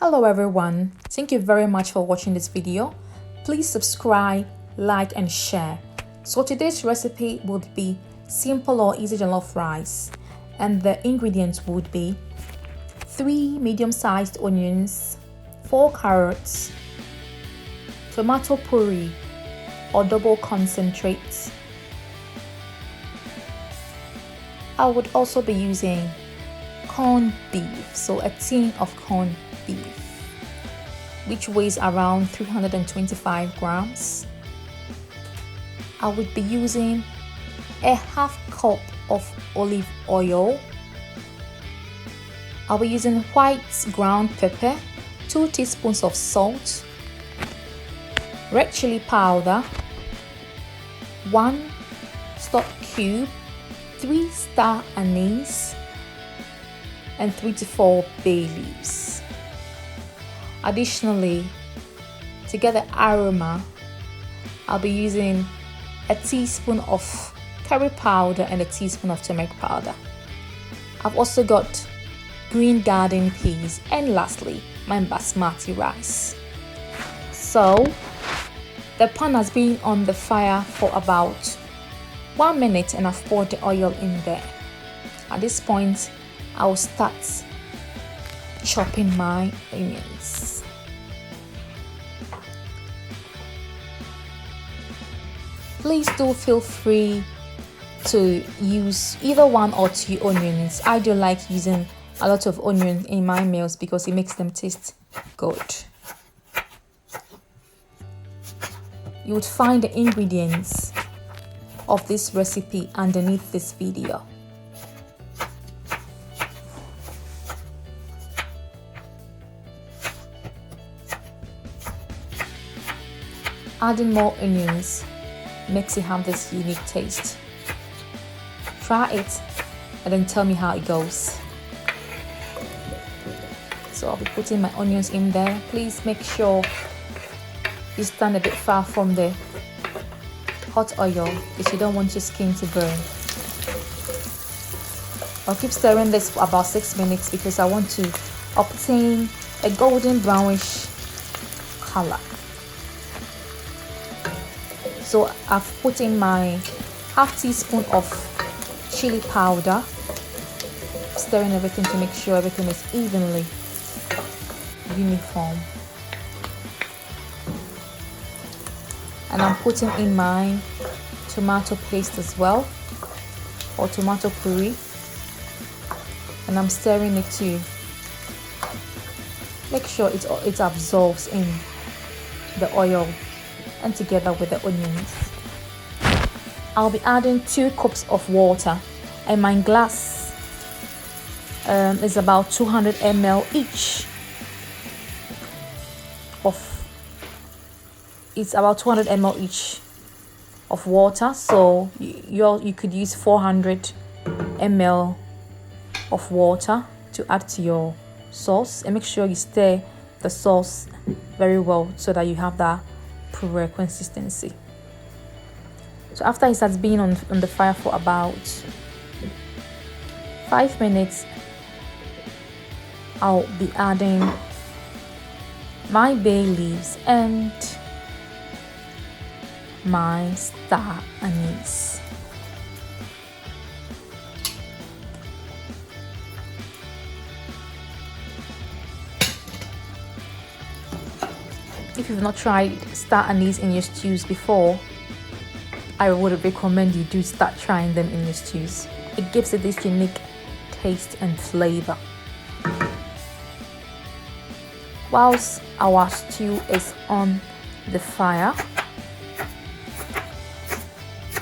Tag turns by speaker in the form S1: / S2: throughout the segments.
S1: Hello everyone, thank you very much for watching this video. Please subscribe, like and share. So today's recipe would be simple or easy jollof rice, and the ingredients would be 3 medium-sized onions, 4 carrots, tomato puree or double concentrate. I would also be using corned beef, so a tin of corned beef, which weighs around 325 grams. I would be using a half cup of olive oil. I'll be using white ground pepper, 2 teaspoons of salt, red chili powder, 1 stock cube, 3 star anise, and 3 to 4 bay leaves. Additionally, to get the aroma, I'll be using a teaspoon of curry powder and a teaspoon of turmeric powder. I've also got green garden peas, and lastly, my basmati rice. So, the pan has been on the fire for about 1 minute and I've poured the oil in there. At this point, I will start chopping my onions. Please do feel free to use either 1 or 2 onions. I do like using a lot of onion in my meals because it makes them taste good. You would find the ingredients of this recipe underneath this video. Adding more onions makes it have this unique taste. Try it and then tell me how it goes. So I'll be putting my onions in there. Please make sure you stand a bit far from the hot oil because you don't want your skin to burn. I'll keep stirring this for about 6 minutes because I want to obtain a golden brownish color. So I've put in my half teaspoon of chili powder, stirring everything to make sure everything is evenly uniform. And I'm putting in my tomato paste as well, or tomato puree, and I'm stirring it to make sure it absorbs in the oil and together with the onions. I'll be adding 2 cups of water, and my glass is about 200 ml each. It's about 200 ml each of water, so you could use 400 ml of water to add to your sauce, and make sure you stir the sauce very well so that you have that puree consistency. So after it has been on the fire for about 5 minutes, I'll be adding my bay leaves and my star anise. If you've not tried star anise in your stews before, I would recommend you do start trying them in your stews. It gives it this unique taste and flavor. Whilst our stew is on the fire,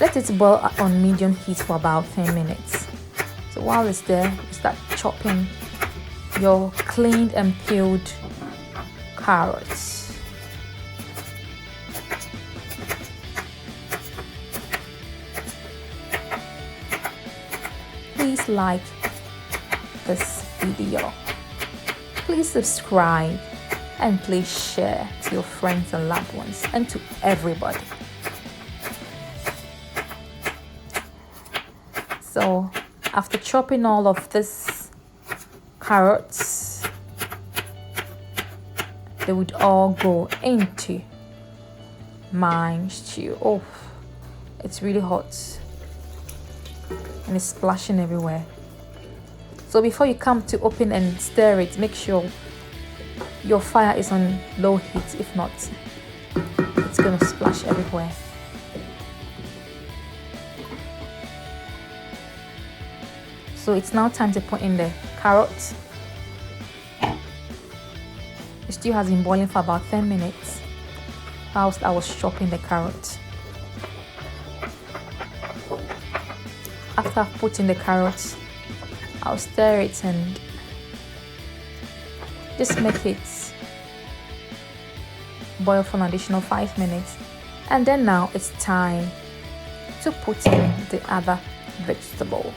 S1: let it boil on medium heat for about 10 minutes. So while it's there, you start chopping your cleaned and peeled carrots. Please like this video. Please subscribe and please share to your friends and loved ones and to everybody. So after chopping all of this carrots, they would all go into my stew. Oh, it's really hot and it's splashing everywhere. So before you come to open and stir it, make sure your fire is on low heat. If not, it's gonna splash everywhere. So it's now time to put in the carrot. The stew has been boiling for about 10 minutes whilst I was chopping the carrot. After I've put in the carrots, I'll stir it and just make it boil for an additional 5 minutes. And then now it's time to put in the other vegetable,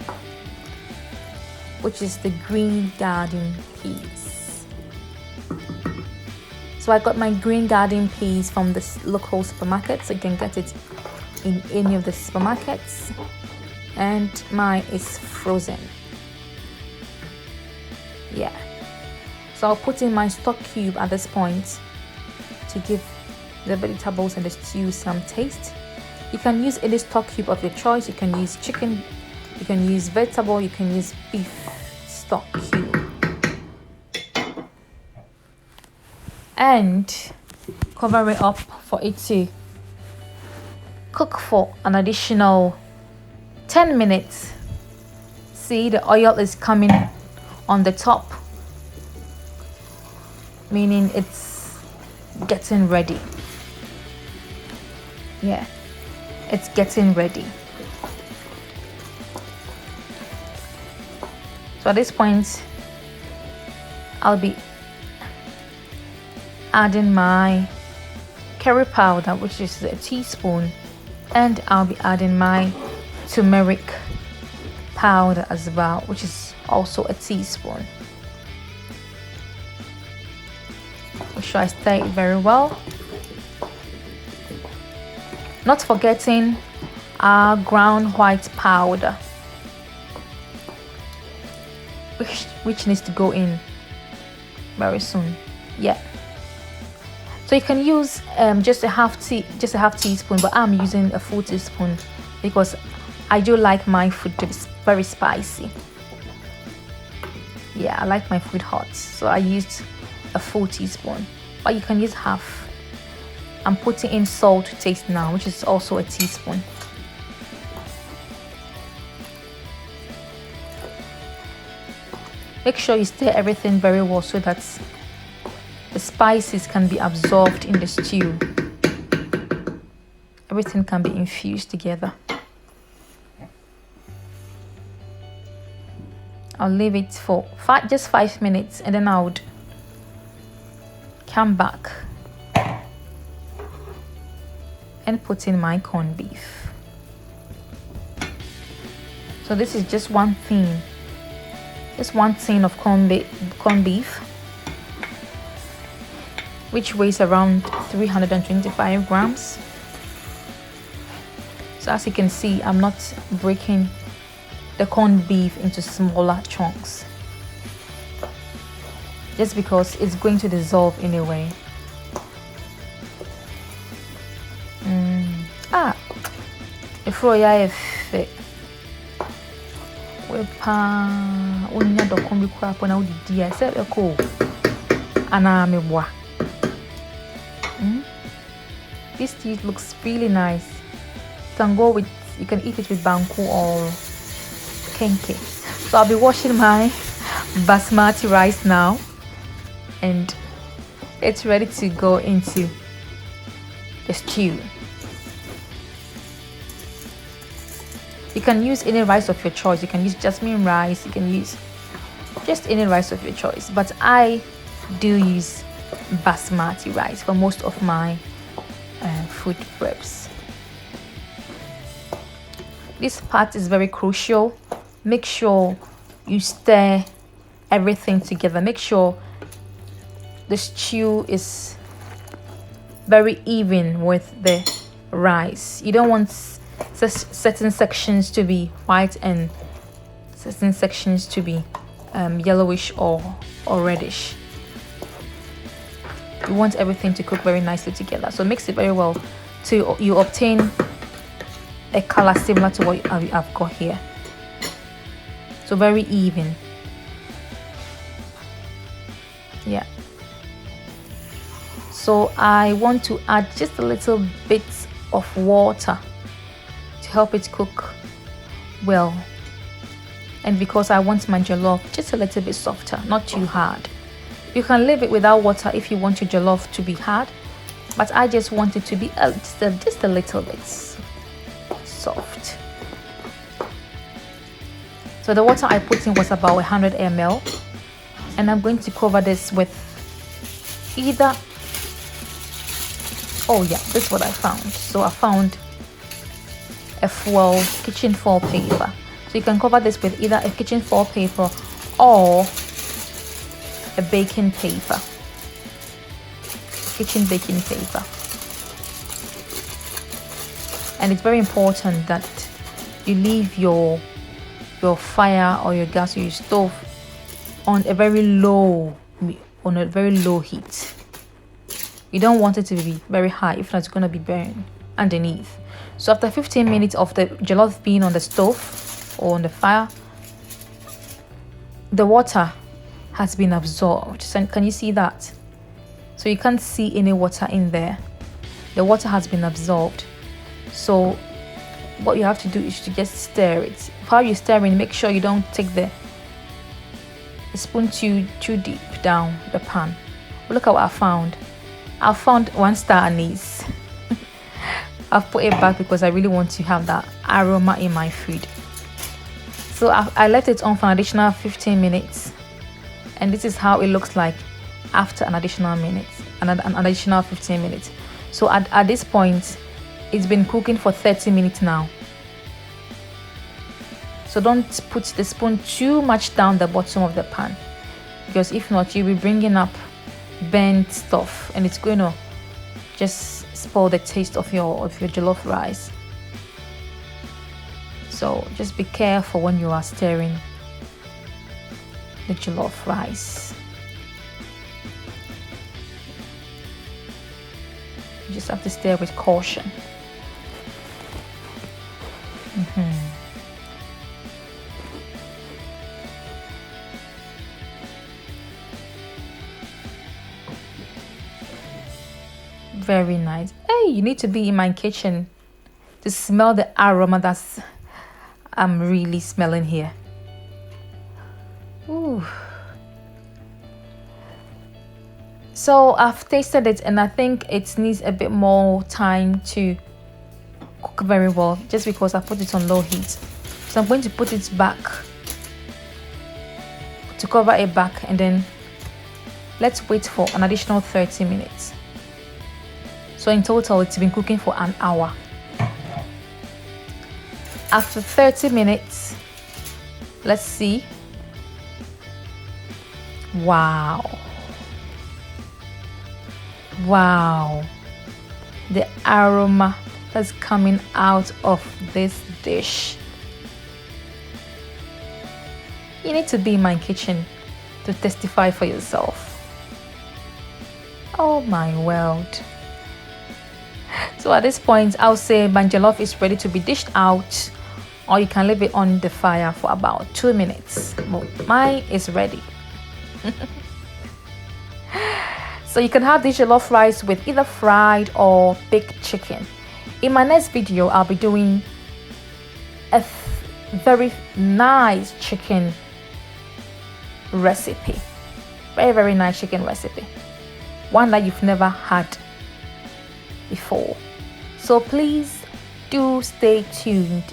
S1: which is the green garden peas. So I got my green garden peas from the local supermarket, so you can get it in any of the supermarkets, and mine is frozen. Yeah, so I'll put in my stock cube at this point to give the vegetables and the stew some taste. You can use any stock cube of your choice. You can use chicken, you can use vegetable, you can use beef stock cube. And cover it up for it to cook for an additional 10 minutes. See, the oil is coming on the top, meaning it's getting ready. Yeah, it's getting ready. So at this point, I'll be adding my curry powder, which is a teaspoon, and I'll be adding my turmeric powder as well, which is also a teaspoon. Make sure I stir it very well, not forgetting our ground white powder, which needs to go in very soon. Yeah, so you can use just a half teaspoon, but I'm using a full teaspoon because I do like my food to be very spicy. Yeah, I like my food hot, so I used a full teaspoon, but you can use half. I'm putting in salt to taste now, which is also a teaspoon. Make sure you stir everything very well so that the spices can be absorbed in the stew. Everything can be infused together. I'll leave it for just 5 minutes, and then I would come back and put in my corned beef. So this is just one tin of corned beef, which weighs around 325 grams. So as you can see, I'm not breaking the corned beef into smaller chunks, just because it's going to dissolve anyway. If you have this tea looks really nice. You can eat it with banku or kenke. So I'll be washing my basmati rice now, and it's ready to go into the stew. You can use any rice of your choice. You can use jasmine rice, you can use just any rice of your choice, but I do use basmati rice for most of my food preps. This part is very crucial. Make sure you stir everything together. Make sure the stew is very even with the rice. You don't want certain sections to be white and certain sections to be yellowish or reddish. You want everything to cook very nicely together. So mix it very well till you obtain a color similar to what I've got here. So very even. Yeah. So I want to add just a little bit of water to help it cook well. And because I want my jollof just a little bit softer, not too hard. You can leave it without water if you want your jollof to be hard, but I just want it to be just a little bit soft. So the water I put in was about 100 ml, and I'm going to cover this with either, oh yeah, this is what I found. So I found a kitchen foil paper. So you can cover this with either a kitchen foil paper or a baking paper, kitchen baking paper. And it's very important that you leave your fire or your gas or your stove on a very low heat. You don't want it to be very high, if not it's going to be burned underneath. So after 15 minutes of the jollof being on the stove or on the fire, the water has been absorbed. So can you see that? So you can't see any water in there. The water has been absorbed. So what you have to do is to just stir it. While you're stirring, make sure you don't take the spoon too deep down the pan. Look at what I found. I found 1 star anise. I've put it back because I really want to have that aroma in my food. So I left it on for an additional 15 minutes, and this is how it looks like after an additional 15 minutes. So at this point, it's been cooking for 30 minutes now. So don't put the spoon too much down the bottom of the pan, because if not, you'll be bringing up burnt stuff and it's going to just spoil the taste of your jollof rice. So just be careful when you are stirring the jollof rice. You just have to stir with caution. Very nice. Hey, you need to be in my kitchen to smell the aroma I'm really smelling here. Ooh. So I've tasted it and I think it needs a bit more time to cook very well, just because I put it on low heat. So I'm going to put it back to cover it back, and then let's wait for an additional 30 minutes. So in total, it's been cooking for an hour. After 30 minutes, let's see. Wow. Wow. The aroma that's coming out of this dish. You need to be in my kitchen to testify for yourself. Oh my world. So at this point, I'll say my jollof is ready to be dished out, or you can leave it on the fire for about 2 minutes. Well, mine is ready. So you can have this jollof rice with either fried or baked chicken. In my next video, I'll be doing a very nice chicken recipe. Very, very nice chicken recipe. One that you've never had before. So please do stay tuned.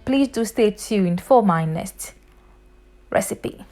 S1: Please do stay tuned for my next recipe.